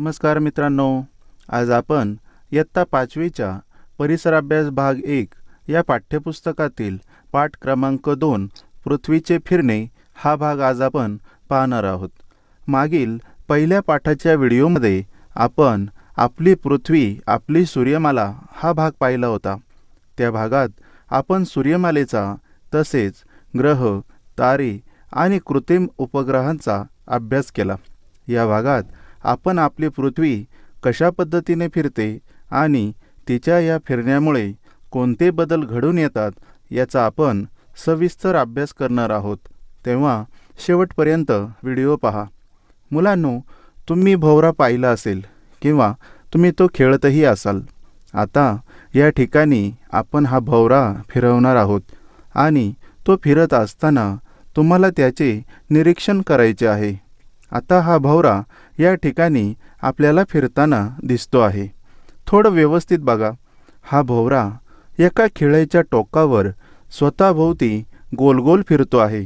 नमस्कार मित्रांनो, आज आपण इयत्ता 5वीच्या परिसर अभ्यास भाग 1 या पाठ्यपुस्तकातील पाठ क्रमांक 2 पृथ्वीचे फिरणे हा भाग आज आपण पाहणार आहोत। मागील पहिल्या पाठाच्या व्हिडिओमध्ये आपण आपली पृथ्वी आपली सूर्यमाला हा भाग पाहिला होता। त्या भागात आपण सूर्यमालेचा तसेच ग्रह, तारे आणि कृत्रिम उपग्रहांचा अभ्यास केला। या भागात आपण आपली पृथ्वी कशा पद्धतीने फिरते आणि तिच्या या फिरण्यामुळे कोणते बदल घडून येतात याचा आपण सविस्तर अभ्यास करणार आहोत। तेव्हा शेवटपर्यंत व्हिडिओ पहा। मुलांनो, तुम्ही भोवरा पाहिला असेल किंवा तुम्ही तो खेळतही असाल। आता या ठिकाणी आपण हा भोवरा फिरवणार आहोत आणि तो फिरत असताना तुम्हाला त्याचे निरीक्षण करायचे आहे। आता हा भोवरा या ठिकाणी आपल्याला फिरताना दिसतो आहे। थोडं व्यवस्थित बघा। हा भोवरा एका खिळ्याच्या टोकावर स्वतःभोवती गोल गोल फिरतो आहे।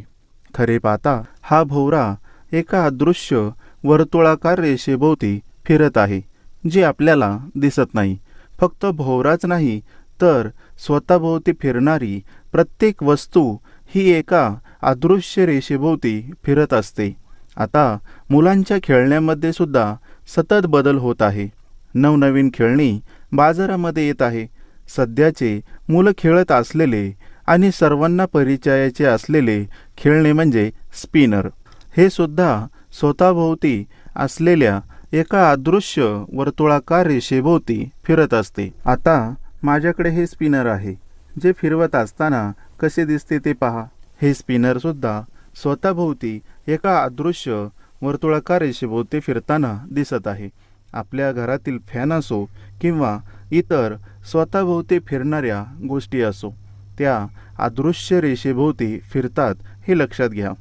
खरे पाहता हा भोवरा एका अदृश्य वर्तुळाकार रेषेभोवती फिरत आहे, जी आपल्याला दिसत नाही। फक्त भोवराच नाही तर स्वतःभोवती फिरणारी प्रत्येक वस्तू ही एका अदृश्य रेषेभोवती फिरत असते। आता मुलांच्या खेळण्यामध्ये सुद्धा सतत बदल होत आहे। नवनवीन खेळणी बाजारामध्ये येत आहे। सध्याचे मुलं खेळत असलेले आणि सर्वांना परिचयाचे असलेले खेळणे म्हणजे स्पिनर। हे सुद्धा स्वतःभोवती असलेल्या एका अदृश्य वर्तुळाकार रेषेभोवती फिरत असते। आता माझ्याकडे हे स्पिनर आहे, जे फिरवत असताना कसे दिसते ते पहा। हे स्पिनर सुद्धा स्वतःभोवती एका अदृश्य वर्तुळाकार रेषेभोवती फिरताना दिसत आहे। आपल्या घरातील फॅन असो किंवा इतर स्वतःभोवती फिरणाऱ्या गोष्टी असो, त्या अदृश्य रेषेभोवती फिरतात हे लक्षात घ्या।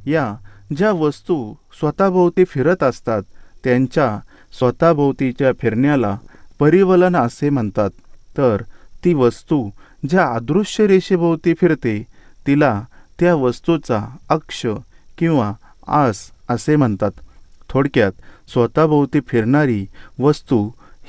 या ज्या वस्तू स्वतःभोवती फिरत असतात त्यांच्या स्वतःभोवतीच्या फिरण्याला परिवलन असे म्हणतात, तर ती वस्तू ज्या अदृश्य रेषेभोवती फिरते तिला त्या वस्तूचा अक्ष किंवा आस असे म्हणतात। थोडक्यात स्वतःभोवती फिरणारी वस्तू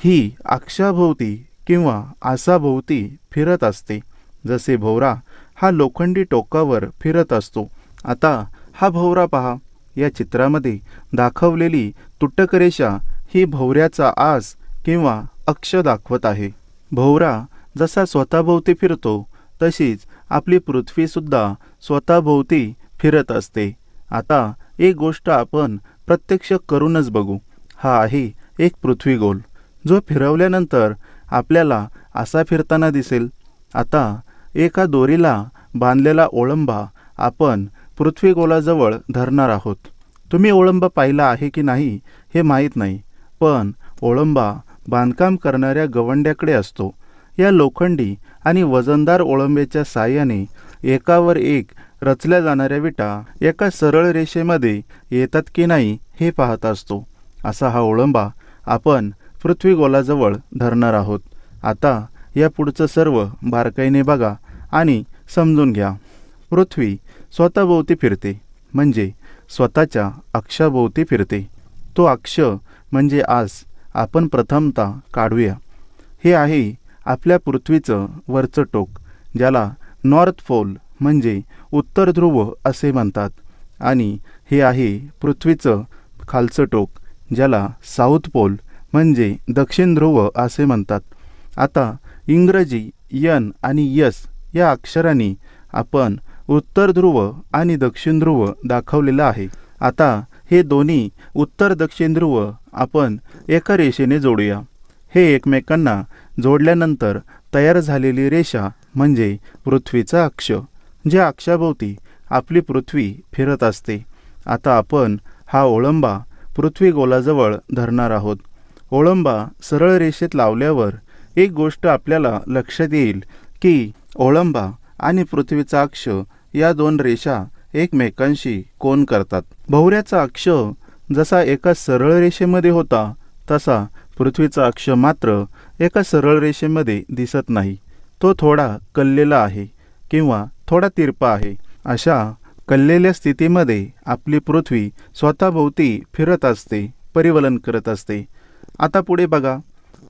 ही अक्षाभोवती किंवा आसाभोवती फिरत असते। जसे भोवरा हा लोखंडी टोकावर फिरत असतो। आता हा भोवरा पहा। या चित्रामध्ये दाखवलेली तुटक रेषा ही भोवऱ्याचा आस किंवा अक्ष दाखवत आहे। भोवरा जसा स्वतःभोवती फिरतो तशीच आपली पृथ्वी सुद्धा स्वतःभोवती फिरत असते। आता एक गोष्ट आपण प्रत्यक्ष करूनच बघू। हा आहे एक पृथ्वी गोल, जो फिरवल्यानंतर आपल्याला असा फिरताना दिसेल। आता एका दोरीला बांधलेला ओळंबा आपण पृथ्वी गोलाजवळ धरणार आहोत। तुम्ही ओळंबा पाहिला आहे की नाही हे माहीत नाही, पण ओळंबा बांधकाम करणाऱ्या गवंड्याकडे असतो। या लोखंडी आणि वजनदार ओळंब्याच्या साहाय्याने एकावर एक रचल्या जाणाऱ्या विटा एका सरळ रेषेमध्ये येतात की नाही हे पाहत असतो। असा हा ओळंबा आपण पृथ्वी गोलाजवळ धरणार आहोत। आता या पुढचं सर्व बारकाईने बघा आणि समजून घ्या। पृथ्वी स्वतःभोवती फिरते म्हणजे स्वतःच्या अक्षाभोवती फिरते। तो अक्ष म्हणजे आस आपण प्रथमतः काढूया। हे आहे आपल्या पृथ्वीचं वरचं टोक, ज्याला नॉर्थ पोल म्हणजे उत्तर ध्रुव असे म्हणतात, आणि हे आहे पृथ्वीचं खालचं टोक, ज्याला साऊथ पोल म्हणजे दक्षिण ध्रुव असे म्हणतात। आता इंग्रजी एन आणि एस या अक्षरांनी आपण उत्तर ध्रुव आणि दक्षिण ध्रुव दाखवलेला आहे। आता हे दोन्ही उत्तर दक्षिण ध्रुव आपण एका रेषेने जोडूया। हे एकमेकांना जोडल्यानंतर तयार झालेली रेषा म्हणजे पृथ्वीचा अक्ष, ज्या अक्षाभोवती आपली पृथ्वी फिरत असते। आता आपण हा ओळंबा पृथ्वी गोलाजवळ धरणार आहोत। ओळंबा सरळ रेषेत लावल्यावर एक गोष्ट आपल्याला लक्षात येईल की ओळंबा आणि पृथ्वीचा अक्ष या दोन रेषा एकमेकांशी कोन करतात। भोवऱ्याचा अक्ष जसा एका सरळ रेषेमध्ये होता तसा पृथ्वीचा अक्ष मात्र एका सरळ रेषेमध्ये दिसत नाही। तो थोडा कललेला आहे किंवा थोडा तिरपा आहे। अशा कललेल्या स्थितीमध्ये आपली पृथ्वी स्वतःभोवती फिरत असते, परिवलन करत असते। आता पुढे बघा,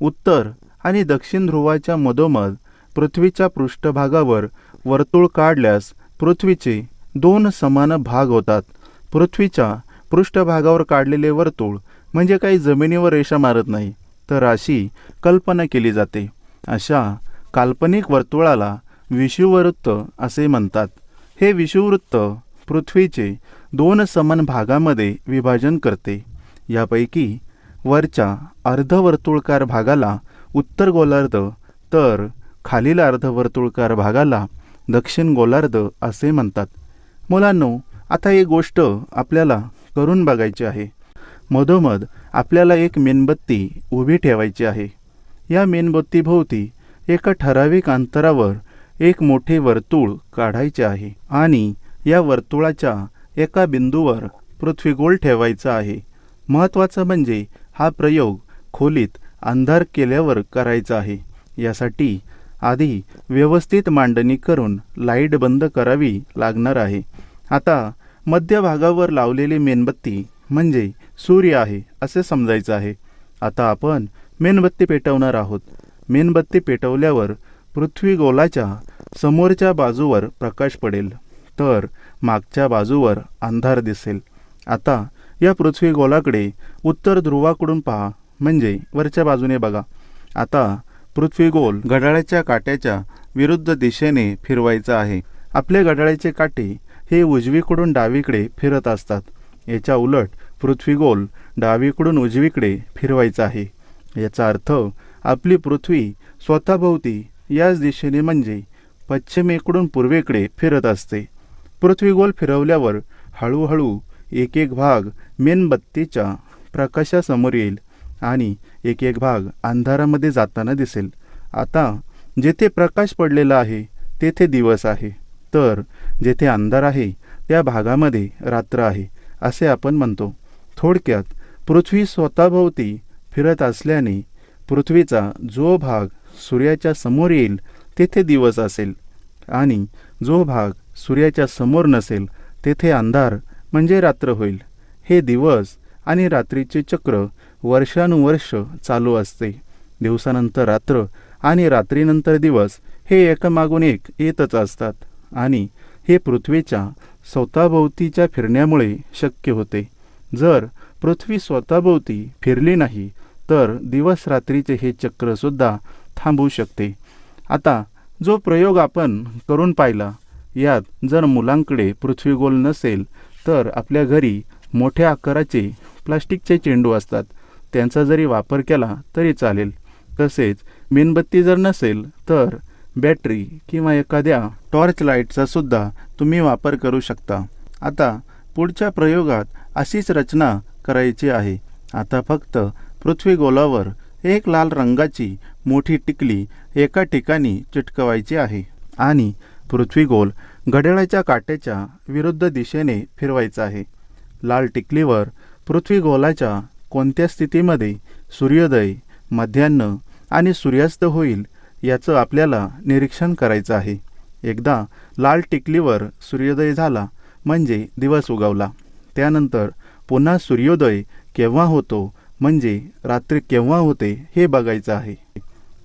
उत्तर आणि दक्षिण ध्रुवाच्या मधोमध पृथ्वीच्या पृष्ठभागावर वर्तुळ काढल्यास पृथ्वीचे 2 समान भाग होतात. पृथ्वीच्या पृष्ठभागावर काढलेले वर्तुळ म्हणजे काही जमिनीवर रेषा मारत नाही, तर अशी कल्पना केली जाते. अशा काल्पनिक वर्तुळाला विषुववृत्त असे म्हणतात. हे विषुववृत्त पृथ्वीचे 2 समान भागामध्ये विभाजन करते. यापैकी वरच्या अर्धवर्तुळकार भागाला उत्तर गोलार्ध, तर खालील अर्धवर्तुळकार भागाला दक्षिण गोलार्ध असे म्हणतात. मुलांनो, आता एक गोष्ट आपल्याला करून बघायची आहे. मधोमध आपल्याला एक मेणबत्ती उभी ठेवायची आहे. या मेणबत्तीभोवती एका ठराविक अंतरावर एक मोठे वर्तुळ काढायचे आहे आणि या वर्तुळाच्या एका बिंदूवर पृथ्वी गोल ठेवायचा आहे. महत्त्वाचं म्हणजे हा प्रयोग खोलीत अंधार केल्यावर करायचा आहे. यासाठी आधी व्यवस्थित मांडणी करून लाईट बंद करावी लागणार आहे. आता मध्यभागावर लावलेली मेणबत्ती म्हणजे सूर्य आहे असे समजायचं आहे. आता आपण मेणबत्ती पेटवणार आहोत. मेणबत्ती पेटवल्यावर पृथ्वी गोलाच्या समोरच्या बाजूवर प्रकाश पडेल, तर मागच्या बाजूवर अंधार दिसेल. आता या पृथ्वी गोलाकडे उत्तर ध्रुवाकडून पहा, म्हणजे वरच्या बाजूने बघा. आता पृथ्वी गोल घड्याळाच्या काट्याच्या विरुद्ध दिशेने फिरवायचा आहे. आपले घड्याळाचे काटे हे उजवीकडून डावीकडे फिरत असतात. याच्या उलट पृथ्वी गोल डावीकडून उजवीकडे फिरवायचा आहे. याचा अर्थ आपली पृथ्वी स्वतःभोवती याच दिशेने म्हणजे पश्चिमेकडून पूर्वेकडे फिरत असते. पृथ्वी गोल फिरवल्यावर हळूहळू एक एक भाग मेणबत्तीच्या प्रकाशासमोर येईल आणि एक एक भाग अंधारामध्ये जाताना दिसेल. आता जेथे प्रकाश पडलेला आहे तेथे दिवस आहे, तर जेथे अंधार आहे त्या भागामध्ये रात्र आहे असे आपण म्हणतो. थोडक्यात पृथ्वी स्वतःभोवती फिरत असल्याने पृथ्वीचा जो भाग सूर्याच्या समोर येईल तेथे दिवस असेल आणि जो भाग सूर्याच्या समोर नसेल तेथे अंधार म्हणजे रात्र होईल. हे दिवस आणि रात्रीचे चक्र वर्षानुवर्ष चालू असते. दिवसानंतर रात्र आणि रात्रीनंतर दिवस हे एकामागून एक येतच असतात आणि हे पृथ्वीच्या स्वतःभोवतीच्या फिरण्यामुळे शक्य होते. जर पृथ्वी स्वतःभोवती फिरली नाही तर दिवस रात्रीचे हे चक्रसुद्धा थांबू शकते. आता जो प्रयोग आपण करून पाहिला, यात जर मुलांकडे पृथ्वी गोल नसेल तर आपल्या घरी मोठ्या आकाराचे प्लास्टिकचे चेंडू असतात, त्यांचा जरी वापर केला तरी चालेल. तसेच मेणबत्ती जर नसेल तर बॅटरी किंवा एखाद्या टॉर्च लाईटचा सुद्धा तुम्ही वापर करू शकता. आता पुढच्या प्रयोगात अशीच रचना करायची आहे. आता फक्त पृथ्वी गोलावर एक लाल रंगाची मोठी टिकली एका ठिकाणी चिटकवायची आहे आणि पृथ्वी गोल घड्याळाच्या काट्याच्या विरुद्ध दिशेने फिरवायचा आहे. लाल टिकलीवर पृथ्वी गोलाच्या कोणत्या स्थितीमध्ये सूर्योदय, मध्यान्ह आणि सूर्यास्त होईल याचं आपल्याला निरीक्षण करायचं आहे. एकदा लाल टिकलीवर सूर्योदय झाला म्हणजे दिवस उगवला. त्यानंतर पुन्हा सूर्योदय केव्हा होतो म्हणजे रात्री केव्हा होते हे बघायचं आहे.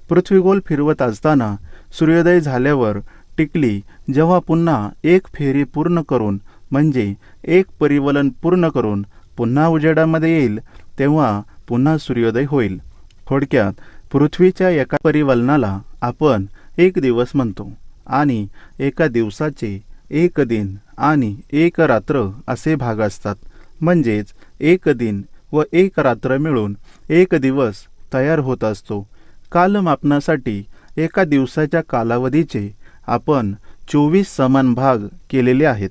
पृथ्वी गोल फिरवत असताना सूर्योदय झाल्यावर टिकली जेव्हा पुन्हा एक फेरी पूर्ण करून म्हणजे एक परिवलन पूर्ण करून पुन्हा उजेडामध्ये येईल तेव्हा पुन्हा सूर्योदय होईल. थोडक्यात पृथ्वीच्या एका परिवलनाला आपण एक दिवस म्हणतो आणि एका दिवसाचे एक दिन आणि एक रात्र असे भाग असतात. म्हणजेच एक दिन व एक रात्र मिळून एक दिवस तयार होत असतो. कालमापनासाठी एका दिवसाच्या कालावधीचे आपण 24 समान भाग केलेले आहेत.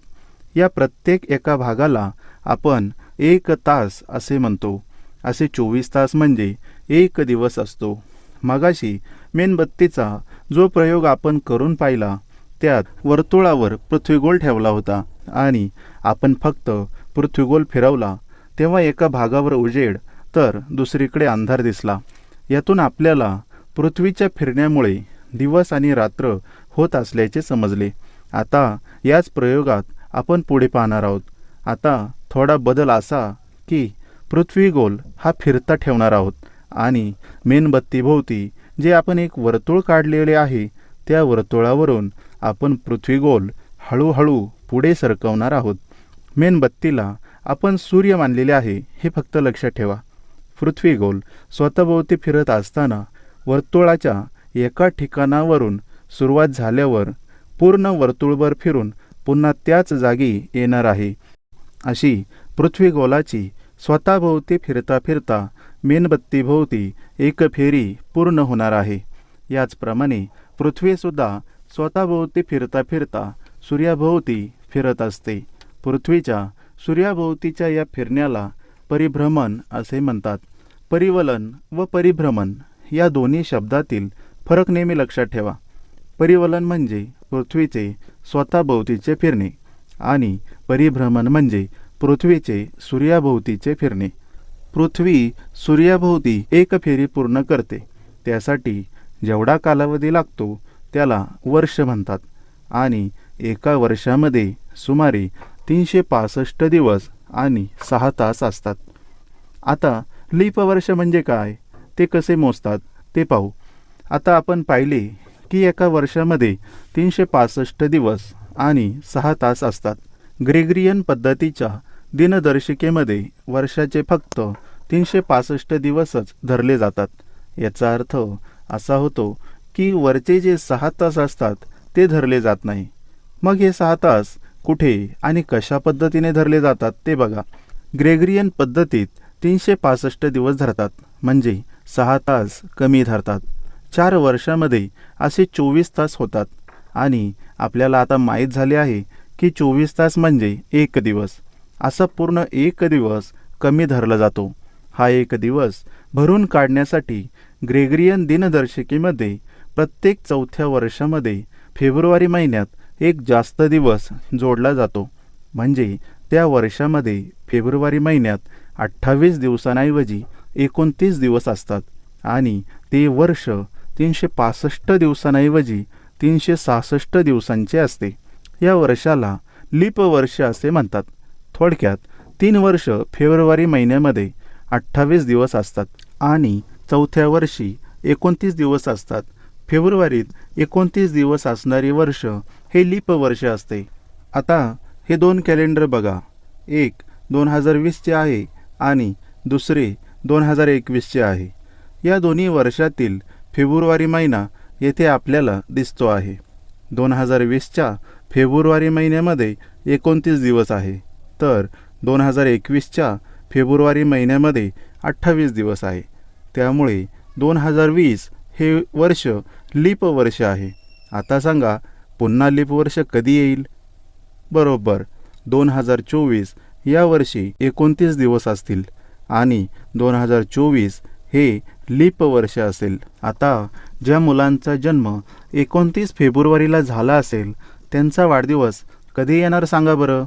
या प्रत्येक एका भागाला आपण 1 तास असे म्हणतो. असे 24 तास म्हणजे एक दिवस असतो. मगाशी मेणबत्तीचा जो प्रयोग आपण करून पाहिला त्यात वर्तुळावर पृथ्वीगोल ठेवला होता आणि आपण फक्त पृथ्वीगोल फिरवला तेव्हा एका भागावर उजेड तर दुसरीकडे अंधार दिसला. यातून आपल्याला पृथ्वीच्या फिरण्यामुळे दिवस आणि रात्र होत असल्याचे समजले. आता याच प्रयोगात आपण पुढे पाहणार आहोत. आता थोडा बदल असा की पृथ्वी गोल हा फिरता ठेवणार आहोत आणि मेणबत्तीभोवती जे आपण एक वर्तुळ काढलेले आहे त्या वर्तुळावरून आपण पृथ्वी गोल हळूहळू पुढे सरकवणार आहोत. मेणबत्तीला आपण सूर्य मानलेले आहे हे फक्त लक्षात ठेवा. पृथ्वी गोल स्वतःभोवती फिरत असताना वर्तुळाच्या एका ठिकाणावरून सुरुवात झाल्यावर पूर्ण वर्तुळभर फिरून पुन्हा त्याच जागी येणार आहे. अशी पृथ्वी गोलाची स्वतःभोवती फिरता फिरता मेणबत्तीभोवती एक फेरी पूर्ण होणार आहे. याचप्रमाणे पृथ्वीसुद्धा स्वतःभोवती फिरता फिरता सूर्याभोवती फिरत असते. पृथ्वीच्या सूर्याभोवतीच्या या फिरण्याला परिभ्रमण असे म्हणतात. परिवलन व परिभ्रमण या दोन्ही शब्दातील फरक नेहमी लक्षात ठेवा. परिवलन म्हणजे पृथ्वीचे स्वतःभोवतीचे फिरणे आणि परिभ्रमण म्हणजे पृथ्वीचे सूर्याभोवतीचे फिरणे. पृथ्वी सूर्याभोवती एक फेरी पूर्ण करते. त्यासाठी जेवढा कालावधी लागतो त्याला वर्ष म्हणतात आणि एका वर्षामध्ये सुमारे 365 दिवस आणि 6 तास असतात. आता लीप वर्ष म्हणजे काय, ते कसे मोजतात ते पाहू. आता आपण पाहिले की एका वर्षामध्ये 365 दिवस आणि 6 तास असतात. ग्रेगरियन पद्धतीच्या दिनदर्शिकेमध्ये वर्षाचे फक्त 365 दिवसच धरले जातात. याचा अर्थ असा होतो की वरचे जे 6 तास असतात ते धरले जात नाही. मग हे 6 तास कुठे आणि कशा पद्धतीने धरले जातात ते बघा. ग्रेगरियन पद्धतीत 365 दिवस धरतात म्हणजे 6 तास कमी धरतात. 4 वर्षामध्ये असे 24 तास होतात आणि आपल्याला आता माहीत झाले आहे की 24 तास म्हणजे 1 दिवस. असा पूर्ण 1 दिवस कमी धरला जातो. हा 1 दिवस भरून काढण्यासाठी ग्रेगरियन दिनदर्शिकेमध्ये प्रत्येक 4थ्या वर्षामध्ये फेब्रुवारी महिन्यात एक जास्त दिवस जोडला जातो. म्हणजे त्या वर्षामध्ये फेब्रुवारी महिन्यात 28 दिवसांऐवजी 29 दिवस असतात आणि ते वर्ष 365 दिवसांऐवजी 366 दिवसांचे असते. या वर्षाला लीप वर्ष असे म्हणतात. थोडक्यात 3 वर्ष फेब्रुवारी महिन्यामध्ये 28 दिवस असतात आणि 4थ्या वर्षी 29 दिवस असतात. फेब्रुवारीत 29 दिवस असणारे वर्ष हे लीप वर्ष असते. आता हे 2 कॅलेंडर बघा. एक 2020चे आहे आणि दुसरे 2021चे आहे. या दोन्ही वर्षातील फेब्रुवारी महिना येथे आपल्याला दिसतो आहे. 2020च्या फेब्रुवारी महिन्यामध्ये 29 दिवस आहे तर 2021च्या फेब्रुवारी महिन्यामध्ये 28 दिवस आहे. त्यामुळे 2020 हे वर्ष लीप वर्ष आहे. आता सांगा पुन्हा लीप वर्ष कधी येईल? बरोबर 2024 या वर्षी 29 दिवस असतील आणि 2024 हे लीप वर्ष असेल. आता ज्या मुलांचा जन्म 29 फेब्रुवारीला झाला असेल त्यांचा वाढदिवस कधी येणार सांगा बरं?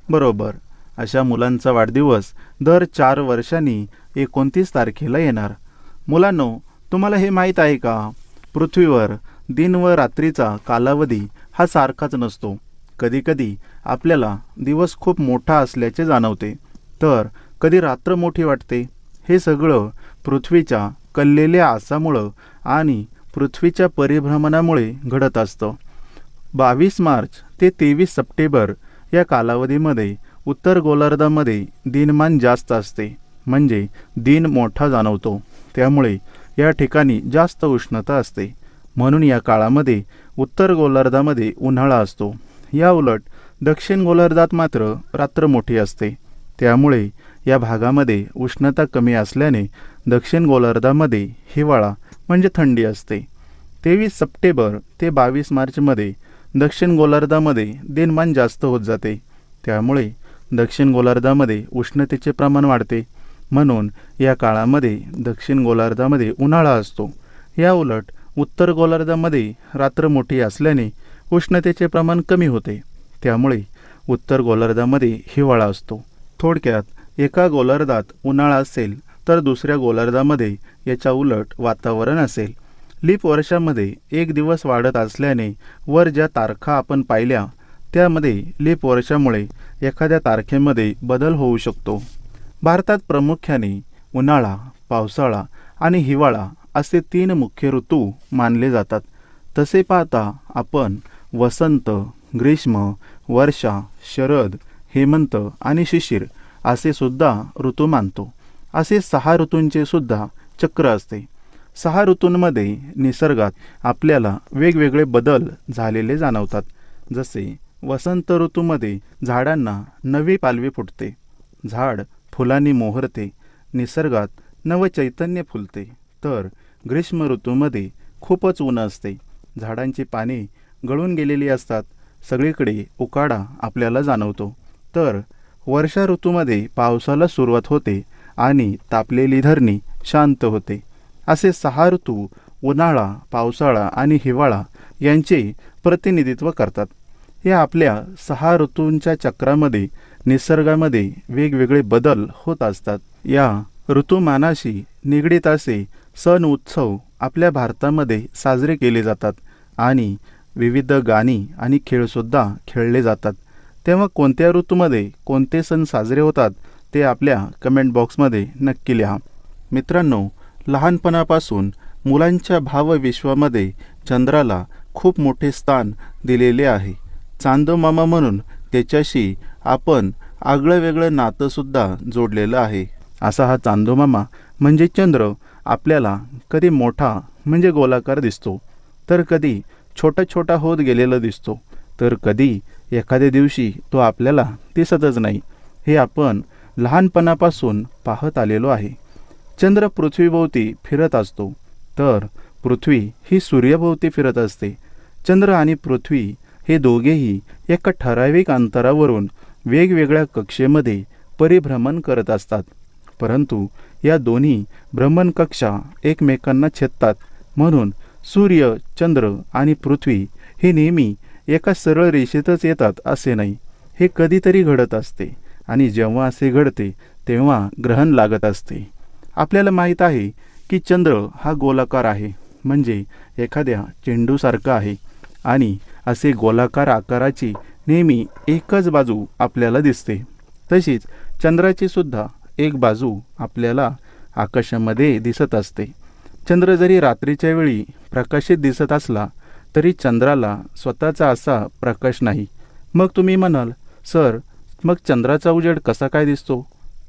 बरोबर अशा मुलांचा वाढदिवस दर 4 वर्षांनी 29 तारखेला येणार. मुलांनो, तुम्हाला हे माहीत आहे का? पृथ्वीवर दिन व रात्रीचा कालावधी हा सारखाच नसतो. कधीकधी आपल्याला दिवस खूप मोठा असल्याचे जाणवते तर कधी रात्र मोठी वाटते. हे सगळं पृथ्वीच्या कललेल्या आसामुळं आणि पृथ्वीच्या परिभ्रमणामुळे घडत असतं. 22 मार्च ते 23 सप्टेंबर या कालावधीमध्ये उत्तर गोलार्धामध्ये दिनमान जास्त असते म्हणजे दिन मोठा जाणवतो. त्यामुळे या ठिकाणी जास्त उष्णता असते. म्हणून या काळामध्ये उत्तर गोलार्धामध्ये उन्हाळा असतो. या उलट दक्षिण गोलार्धात मात्र रात्र मोठी असते. त्यामुळे या भागामध्ये उष्णता कमी असल्याने दक्षिण गोलार्धामध्ये हिवाळा म्हणजे थंडी असते. 23 सप्टेंबर ते 22 मार्चमध्ये दक्षिण गोलार्धामध्ये दिनमान जास्त होत जाते. त्यामुळे दक्षिण गोलार्धामध्ये उष्णतेचे प्रमाण वाढते. म्हणून या काळामध्ये दक्षिण गोलार्धामध्ये उन्हाळा असतो. या उलट उत्तर गोलार्धामध्ये रात्र मोठी असल्याने उष्णतेचे प्रमाण कमी होते. त्यामुळे उत्तर गोलार्धामध्ये हिवाळा असतो. थोडक्यात एका गोलार्धात उन्हाळा असेल तर दुसऱ्या गोलार्धामध्ये याच्या उलट वातावरण असेल. लीप वर्षामध्ये 1 दिवस वाढत असल्याने वर ज्या तारखा आपण पाहिल्या त्यामध्ये लीप वर्षामुळे एखाद्या तारखेमध्ये बदल होऊ शकतो. भारतात प्रामुख्याने उन्हाळा, पावसाळा आणि हिवाळा असे 3 मुख्य ऋतू मानले जातात. तसे पाहता आपण वसंत, ग्रीष्म, वर्षा, शरद, हेमंत आणि शिशिर असे सुद्धा ऋतू मानतो. असे 6 ऋतूंचे सुद्धा चक्र असते. 6 ऋतूंमध्ये निसर्गात आपल्याला वेगवेगळे बदल झालेले जाणवतात. जसे वसंत ऋतूमध्ये झाडांना नवी पालवी फुटते, झाड फुलांनी मोहरते, निसर्गात नवचैतन्य फुलते. तर ग्रीष्म ऋतूमध्ये खूपच ऊन असते, झाडांची पाने गळून गेलेली असतात, सगळीकडे उकाडा आपल्याला जाणवतो. तर वर्षा ऋतूमध्ये पावसाला सुरुवात होते आणि तापलेली धरणी शांत होते. असे 6 ऋतू उन्हाळा, पावसाळा आणि हिवाळा यांचे प्रतिनिधित्व करतात. या आपल्या 6 ऋतूंच्या चक्रामध्ये निसर्गामध्ये वेगवेगळे बदल होत असतात. या ऋतुमानाशी निगडीत असे सण उत्सव आपल्या भारतामध्ये साजरे केले जातात आणि विविध गाणी आणि खेळसुद्धा खेळले जातात. तेव्हा कोणत्या ऋतूमध्ये कोणते सण साजरे होतात ते आपल्या कमेंट बॉक्समध्ये नक्की लिहा. मित्रांनो, लहानपणापासून मुलांच्या भावविश्वामध्ये चंद्राला खूप मोठे स्थान दिलेले आहे. चांदोमामा म्हणून त्याच्याशी आपण आगळं वेगळं नातंसुद्धा जोडलेलं आहे. असा हा चांदोमामा म्हणजे चंद्र आपल्याला कधी मोठा म्हणजे गोलाकार दिसतो, तर कधी छोटा छोटा होत गेलेला दिसतो, तर कधी एखाद्या दिवशी तो आपल्याला दिसतच नाही. हे आपण लहानपणापासून पाहत आलेलो आहे. चंद्र पृथ्वीभोवती फिरत असतो, तर पृथ्वी ही सूर्याभोवती फिरत असते. चंद्र आणि पृथ्वी हे दोघेही एका ठराविक अंतरावरून वेगवेगळ्या कक्षेमध्ये परिभ्रमण करत असतात. परंतु या दोन्ही भ्रमणकक्षा एकमेकांना छेदतात, म्हणून सूर्य, चंद्र आणि पृथ्वी हे नेहमी एका सरळ रेषेतच येतात असे नाही. हे कधीतरी घडत असते आणि जेव्हा असे घडते तेव्हा ग्रहण लागत असते. आपल्याला माहीत आहे की चंद्र हा गोलाकार आहे, म्हणजे एखाद्या चेंडूसारखा आहे आणि असे गोलाकार आकाराची नेहमी एकच बाजू आपल्याला दिसते. तशीच चंद्राची सुद्धा एक बाजू आपल्याला आकाशामध्ये दिसत असते. चंद्र जरी रात्रीच्या वेळी प्रकाशित दिसत असला तरी चंद्राला स्वतःचा असा प्रकाश नाही. मग तुम्ही म्हणाल, सर मग चंद्राचा उजेड कसा काय दिसतो?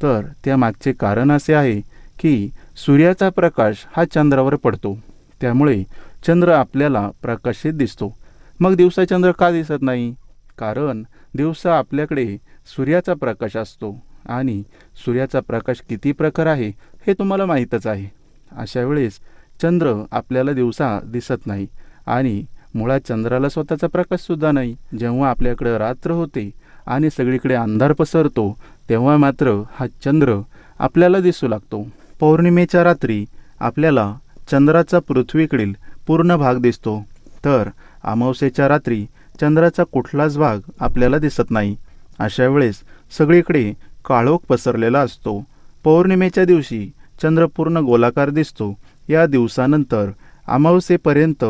तर त्यामागचे कारण असे आहे की सूर्याचा प्रकाश हा चंद्रावर पडतो, त्यामुळे चंद्र आपल्याला प्रकाशित दिसतो. मग दिवसा चंद्र का दिसत नाही? कारण दिवसा आपल्याकडे सूर्याचा प्रकाश असतो आणि सूर्याचा प्रकाश किती प्रखर आहे हे तुम्हाला माहीतच आहे. अशा वेळेस चंद्र आपल्याला दिवसा दिसत नाही आणि मुळात चंद्राला स्वतःचा प्रकाशसुद्धा नाही. जेव्हा आपल्याकडे रात्र होते आणि सगळीकडे अंधार पसरतो तेव्हा मात्र हा चंद्र आपल्याला दिसू लागतो. पौर्णिमेच्या रात्री आपल्याला चंद्राचा पृथ्वीकडील पूर्ण भाग दिसतो, तर अमावस्येच्या रात्री चंद्राचा कुठलाच भाग आपल्याला दिसत नाही. अशा वेळेस सगळीकडे काळोख पसरलेला असतो. पौर्णिमेच्या दिवशी चंद्र पूर्ण गोलाकार दिसतो. या दिवसानंतर अमावस्येपर्यंत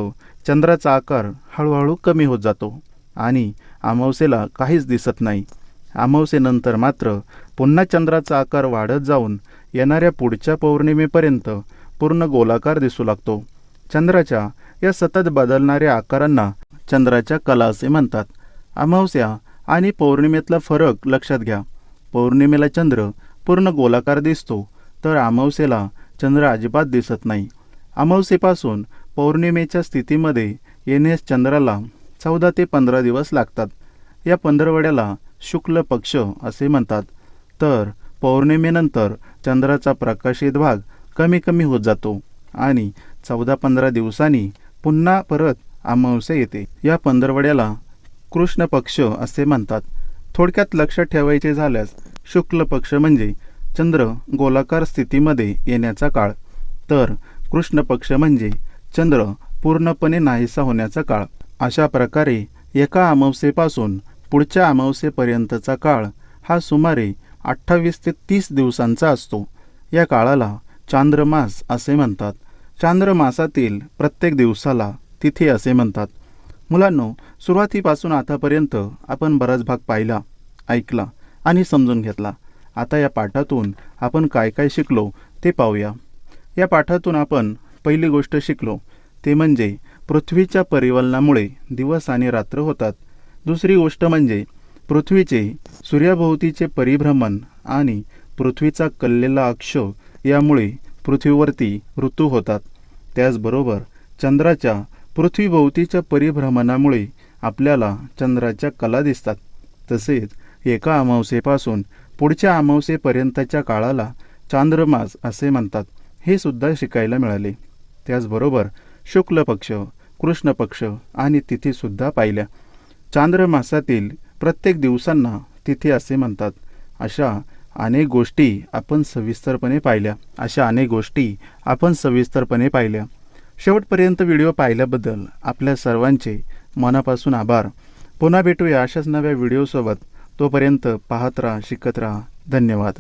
चंद्राचा आकार हळूहळू कमी होत जातो आणि अमावस्येला काहीच दिसत नाही. अमावस्येनंतर मात्र पुन्हा चंद्राचा आकार वाढत जाऊन येणाऱ्या पुढच्या पौर्णिमेपर्यंत पूर्ण गोलाकार दिसू लागतो. चंद्राच्या या सतत बदलणाऱ्या आकारांना चंद्राच्या कला असे म्हणतात. अमावस्या आणि पौर्णिमेतला फरक लक्षात घ्या. पौर्णिमेला चंद्र पूर्ण गोलाकार दिसतो, तर अमावस्येला चंद्र अजिबात दिसत नाही. अमावस्येपासून पौर्णिमेच्या स्थितीमध्ये येण्यास चंद्राला 14 ते 15 दिवस लागतात. या पंधरवड्याला शुक्ल पक्ष असे म्हणतात. तर पौर्णिमेनंतर चंद्राचा प्रकाशित भाग कमी कमी होत जातो आणि 14-15 दिवसांनी पुन्हा परत अमावस्या येते. या पंधरवड्याला कृष्ण पक्ष असे म्हणतात. थोडक्यात लक्षात ठेवायचे झाल्यास शुक्ल पक्ष म्हणजे चंद्र गोलाकार स्थितीमध्ये येण्याचा काळ, तर कृष्ण पक्ष म्हणजे चंद्र पूर्णपणे नाहीसा होण्याचा काळ. अशा प्रकारे एका अमावस्येपासून पुढच्या अमावस्येपर्यंतचा काळ हा सुमारे 28 ते 30 दिवसांचा असतो. या काळाला चांद्रमास असे म्हणतात. चांद्रमासातील प्रत्येक दिवसाला तिथी असे म्हणतात. मुलांनो, सुरुवातीपासून आतापर्यंत आपण बराच भाग पाहिला, ऐकला आणि समजून घेतला. आता या पाठातून आपण काय काय शिकलो ते पाहूया. या पाठातून आपण पहिली गोष्ट शिकलो ते म्हणजे पृथ्वीच्या परिवलनामुळे दिवस आणि रात्र होतात. दुसरी गोष्ट म्हणजे पृथ्वीचे सूर्याभोवतीचे परिभ्रमण आणि पृथ्वीचा कललेला अक्ष यामुळे पृथ्वीवरती ऋतू होतात. त्याचबरोबर चंद्राच्या पृथ्वीभोवतीच्या परिभ्रमणामुळे आपल्याला चंद्राच्या कला दिसतात. तसेच एका अमावस्येपासून पुढच्या अमावस्येपर्यंतच्या काळाला चांद्रमास असे म्हणतात, हे सुद्धा शिकायला मिळाले. त्याचबरोबर शुक्ल पक्ष, कृष्ण पक्ष आणि तिथीसुद्धा पाहिल्या. चांद्रमासातील प्रत्येक दिवसांना तिथी असे म्हणतात. अशा अनेक गोष्टी आपण सविस्तरपणे पाहिल्या. शेवटपर्यंत व्हिडिओ पाहिल्याबद्दल आपल्या सर्वांचे मनापासून आभार. पुन्हा भेटूया अशाच नव्या व्हिडिओसोबत. तोपर्यंत पाहत राहा, शिकत राहा. धन्यवाद.